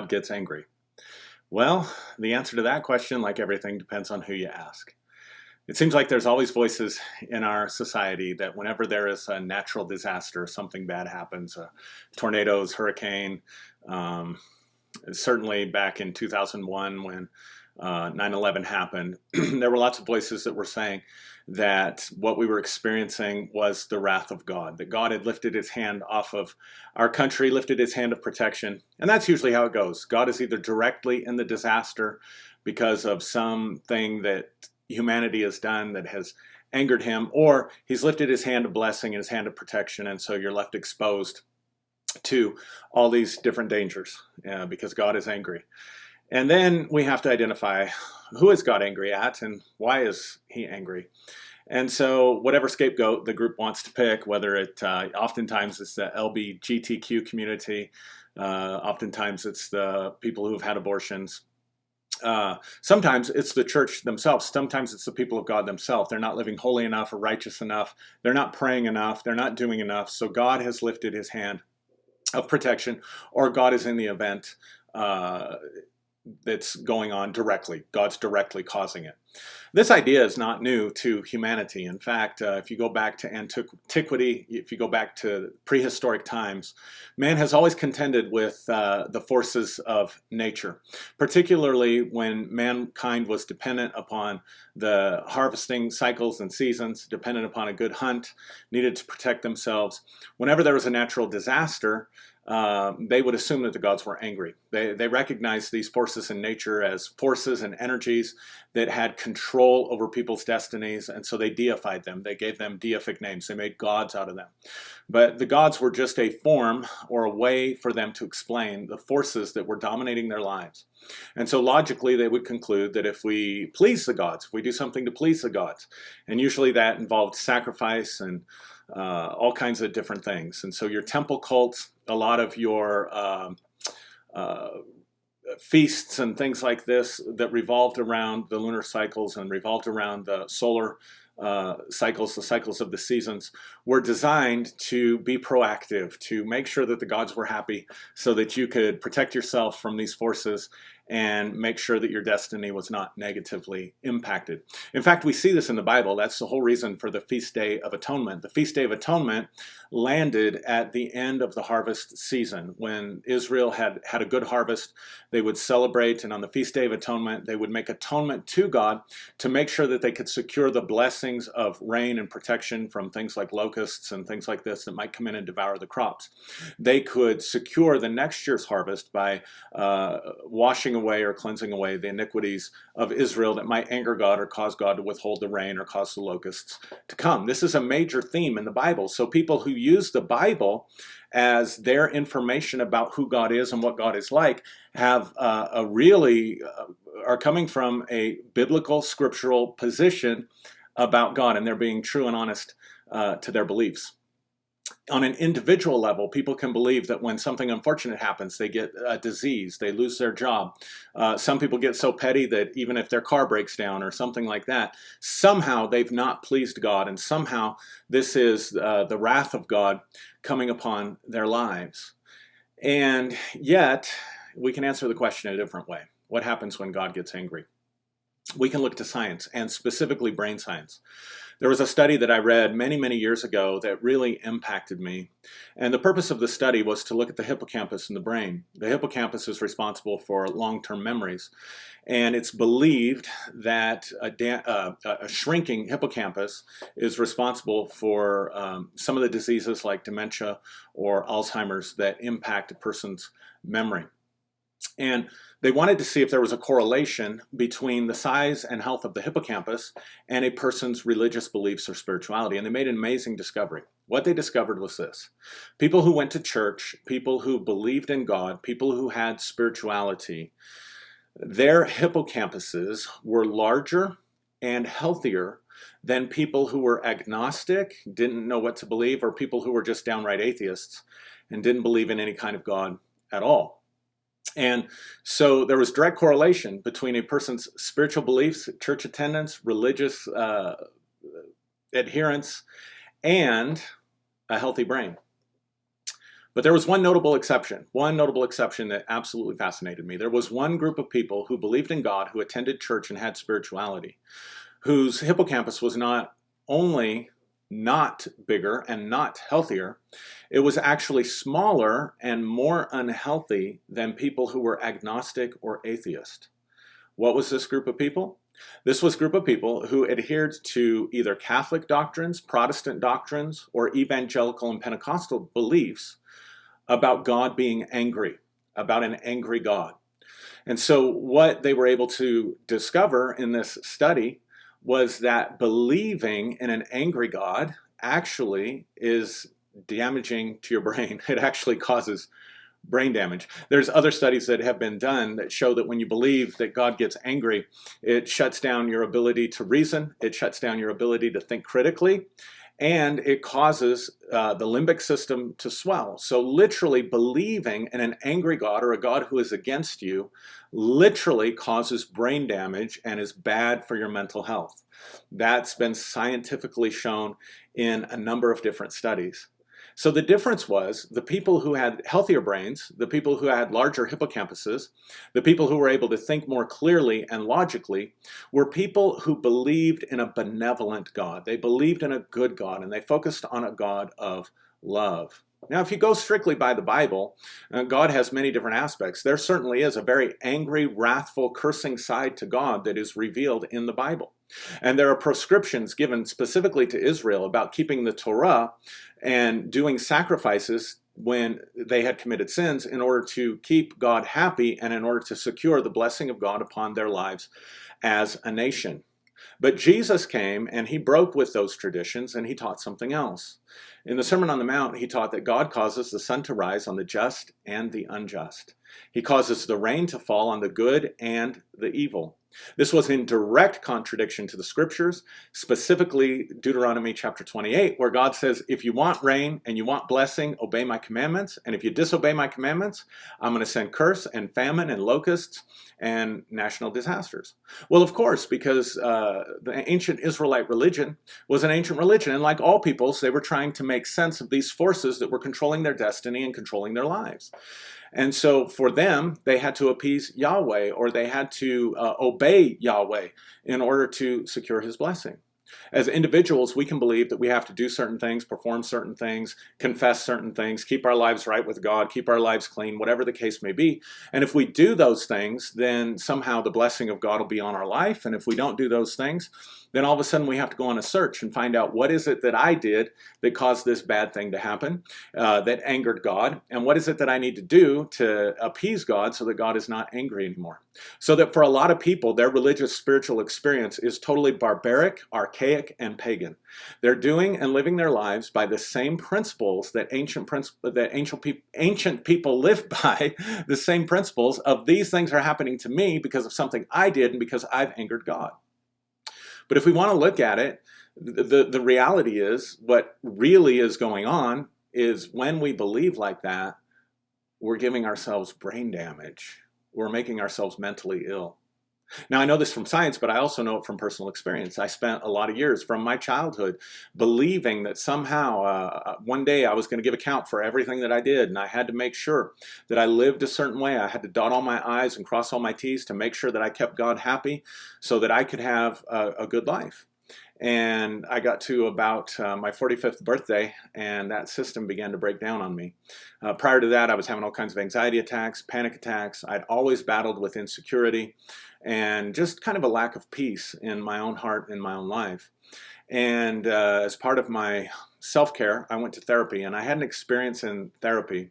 God gets angry? Well, the answer to that question, like everything, depends on who you ask. It seems like there's always voices in our society that whenever there is a natural disaster, something bad happens, tornadoes, hurricane, um, certainly back in 2001 when 9/11 happened, there were lots of voices that were saying that what we were experiencing was the wrath of God, that God had lifted his hand off of our country, lifted his hand of protection. And that's usually how it goes. God is either directly in the disaster because of something that humanity has done that has angered him, or he's lifted his hand of blessing and his hand of protection, and so you're left exposed to all these different dangers because God is angry. And then we have to identify who is God angry at and why is he angry. And so whatever scapegoat the group wants to pick, whether it oftentimes it's the LGBTQ community, oftentimes it's the people who have had abortions, sometimes it's the church themselves. Sometimes it's the people of God themselves. They're not living holy enough or righteous enough. They're not praying enough. They're not doing enough. So God has lifted his hand of protection, or God is in the event that's going on directly. God's directly causing it. This idea is not new to humanity. In fact, if you go back to antiquity, if you go back to prehistoric times, man has always contended with the forces of nature, particularly when mankind was dependent upon the harvesting cycles and seasons, dependent upon a good hunt, needed to protect themselves. Whenever there was a natural disaster, they would assume that the gods were angry. They recognized these forces in nature as forces and energies that had control over people's destinies, and so they deified them. They gave them deific names. They made gods out of them. But the gods were just a form or a way for them to explain the forces that were dominating their lives. And so logically, they would conclude that if we please the gods, if we do something to please the gods, and usually that involved sacrifice and all kinds of different things. And so your temple cults, a lot of your feasts and things like this that revolved around the lunar cycles and revolved around the solar cycles, the cycles of the seasons, were designed to be proactive, to make sure that the gods were happy so that you could protect yourself from these forces and make sure that your destiny was not negatively impacted. In fact, we see this in the Bible. That's the whole reason for the Feast Day of Atonement. The Feast Day of Atonement landed at the end of the harvest season. When Israel had a good harvest, they would celebrate, and on the Feast Day of Atonement, they would make atonement to God to make sure that they could secure the blessings of rain and protection from things like locusts and things like this that might come in and devour the crops. They could secure the next year's harvest by washing away or cleansing away the iniquities of Israel that might anger God or cause God to withhold the rain or cause the locusts to come. This is a major theme in the Bible. So people who use the Bible as their information about who God is and what God is like have are coming from a biblical scriptural position about God, and they're being true and honest to their beliefs. On an individual level, people can believe that when something unfortunate happens, they get a disease, they lose their job. Some people get so petty that even if their car breaks down or something like that, somehow they've not pleased God, and somehow this is the wrath of God coming upon their lives. And yet, we can answer the question in a different way. What happens when God gets angry? We can look to science, and specifically brain science. There was a study that I read many, many years ago that really impacted me. And the purpose of the study was to look at the hippocampus in the brain. The hippocampus is responsible for long-term memories. And it's believed that a shrinking hippocampus is responsible for some of the diseases like dementia or Alzheimer's that impact a person's memory. And they wanted to see if there was a correlation between the size and health of the hippocampus and a person's religious beliefs or spirituality. And they made an amazing discovery. What they discovered was this: people who went to church, people who believed in God, people who had spirituality, their hippocampuses were larger and healthier than people who were agnostic, didn't know what to believe, or people who were just downright atheists and didn't believe in any kind of God at all. And so there was direct correlation between a person's spiritual beliefs, church attendance, religious adherence, and a healthy brain. But there was one notable exception that absolutely fascinated me. There was one group of people who believed in God, who attended church and had spirituality, whose hippocampus was not only not bigger and not healthier, it was actually smaller and more unhealthy than people who were agnostic or atheist. What was this group of people? This was a group of people who adhered to either Catholic doctrines, Protestant doctrines, or evangelical and Pentecostal beliefs about God being angry, about an angry God. And so what they were able to discover in this study was that believing in an angry God actually is damaging to your brain. It actually causes brain damage. There's other studies that have been done that show that when you believe that God gets angry, it shuts down your ability to reason, it shuts down your ability to think critically, and it causes the limbic system to swell. So literally believing in an angry God or a God who is against you literally causes brain damage and is bad for your mental health. That's been scientifically shown in a number of different studies. So the difference was the people who had healthier brains, the people who had larger hippocampuses, the people who were able to think more clearly and logically, were people who believed in a benevolent God. They believed in a good God, and they focused on a God of love. Now, if you go strictly by the Bible, God has many different aspects. There certainly is a very angry, wrathful, cursing side to God that is revealed in the Bible. And there are prescriptions given specifically to Israel about keeping the Torah and doing sacrifices when they had committed sins in order to keep God happy and in order to secure the blessing of God upon their lives as a nation. But Jesus came and he broke with those traditions and he taught something else. In the Sermon on the Mount, he taught that God causes the sun to rise on the just and the unjust. He causes the rain to fall on the good and the evil. This was in direct contradiction to the scriptures, specifically Deuteronomy chapter 28, where God says, if you want rain and you want blessing, obey my commandments. And if you disobey my commandments, I'm going to send curse and famine and locusts and national disasters. Well, of course, because the ancient Israelite religion was an ancient religion. And like all peoples, they were trying to make sense of these forces that were controlling their destiny and controlling their lives. And so for them, they had to appease Yahweh, or they had to obey Yahweh in order to secure his blessing. As individuals, we can believe that we have to do certain things, perform certain things, confess certain things, keep our lives right with God, keep our lives clean, whatever the case may be. And if we do those things, then somehow the blessing of God will be on our life. And if we don't do those things, then all of a sudden we have to go on a search and find out what is it that I did that caused this bad thing to happen, that angered God, and what is it that I need to do to appease God so that God is not angry anymore. So that for a lot of people, their religious spiritual experience is totally barbaric, archaic, and pagan. They're doing and living their lives by the same principles that ancient people lived by, the same principles of these things are happening to me because of something I did and because I've angered God. But if we want to look at it, the reality is what really is going on is when we believe like that, we're giving ourselves brain damage. We're making ourselves mentally ill. Now, I know this from science, but I also know it from personal experience. I spent a lot of years from my childhood believing that somehow one day I was going to give account for everything that I did, and I had to make sure that I lived a certain way. I had to dot all my I's and cross all my T's to make sure that I kept God happy so that I could have a good life. And I got to about my 45th birthday, and that system began to break down on me. Prior to that, I was having all kinds of anxiety attacks, panic attacks. I'd always battled with insecurity and just kind of a lack of peace in my own heart, in my own life. And as part of my self-care, I went to therapy, and I had an experience in therapy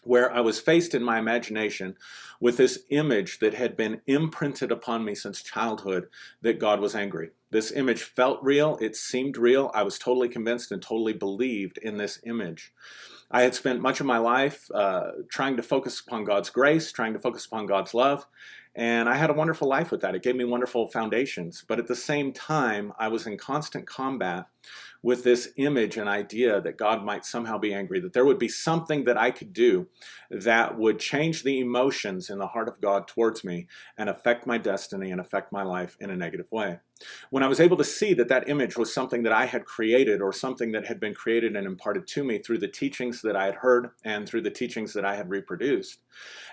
where I was faced in my imagination with this image that had been imprinted upon me since childhood that God was angry. This image felt real, it seemed real, I was totally convinced and totally believed in this image. I had spent much of my life trying to focus upon God's grace, trying to focus upon God's love, and I had a wonderful life with that. It gave me wonderful foundations, but at the same time, I was in constant combat with this image and idea that God might somehow be angry, that there would be something that I could do that would change the emotions in the heart of God towards me and affect my destiny and affect my life in a negative way. When I was able to see that that image was something that I had created, or something that had been created and imparted to me through the teachings that I had heard and through the teachings that I had reproduced,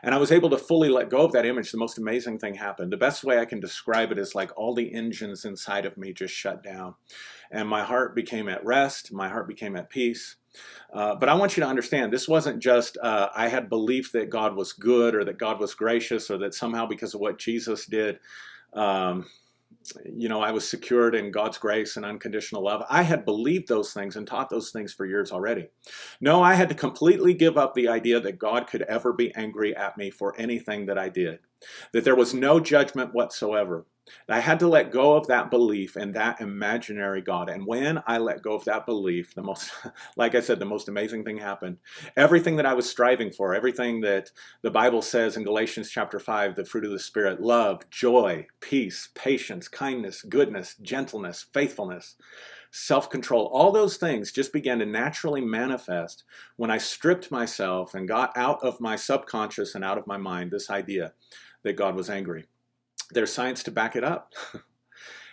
and I was able to fully let go of that image, the most amazing thing happened. The best way I can describe it is like all the engines inside of me just shut down, and my heart became at rest, my heart became at peace. But I want you to understand, this wasn't just I had belief that God was good, or that God was gracious, or that somehow because of what Jesus did, um, I was secured in God's grace and unconditional love. I had believed those things and taught those things for years already. No, I had to completely give up the idea that God could ever be angry at me for anything that I did, that there was no judgment whatsoever. I had to let go of that belief in that imaginary God. And when I let go of that belief, like I said, the most amazing thing happened. Everything that I was striving for, everything that the Bible says in Galatians chapter 5, the fruit of the Spirit, love, joy, peace, patience, kindness, goodness, gentleness, faithfulness, self-control, all those things just began to naturally manifest when I stripped myself and got out of my subconscious and out of my mind this idea that God was angry. There's science to back it up.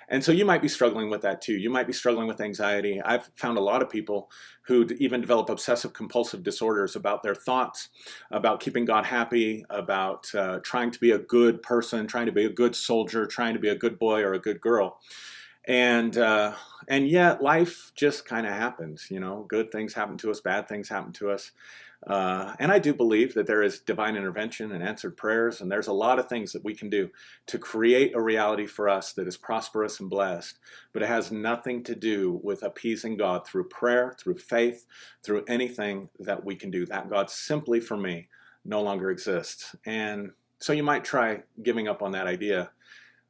And so you might be struggling with that too. You might be struggling with anxiety. I've found a lot of people who even develop obsessive compulsive disorders about their thoughts, about keeping God happy, about trying to be a good person, trying to be a good soldier, trying to be a good boy or a good girl. And yet life just kind of happens. Good things happen to us, bad things happen to us. And I do believe that there is divine intervention and answered prayers, and there's a lot of things that we can do to create a reality for us that is prosperous and blessed, but it has nothing to do with appeasing God through prayer, through faith, through anything that we can do. That God simply, for me, no longer exists. And so you might try giving up on that idea.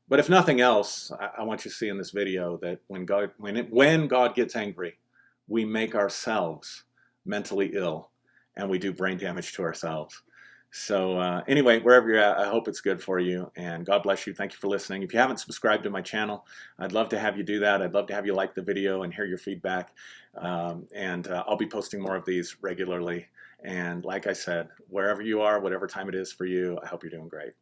But if nothing else, I want you to see in this video that when God gets angry, we make ourselves mentally ill, and we do brain damage to ourselves. So anyway, wherever you're at, I hope it's good for you, and God bless you. Thank you for listening. If you haven't subscribed to my channel, I'd love to have you do that. I'd love to have you like the video and hear your feedback. I'll be posting more of these regularly. And like I said, wherever you are, whatever time it is for you, I hope you're doing great.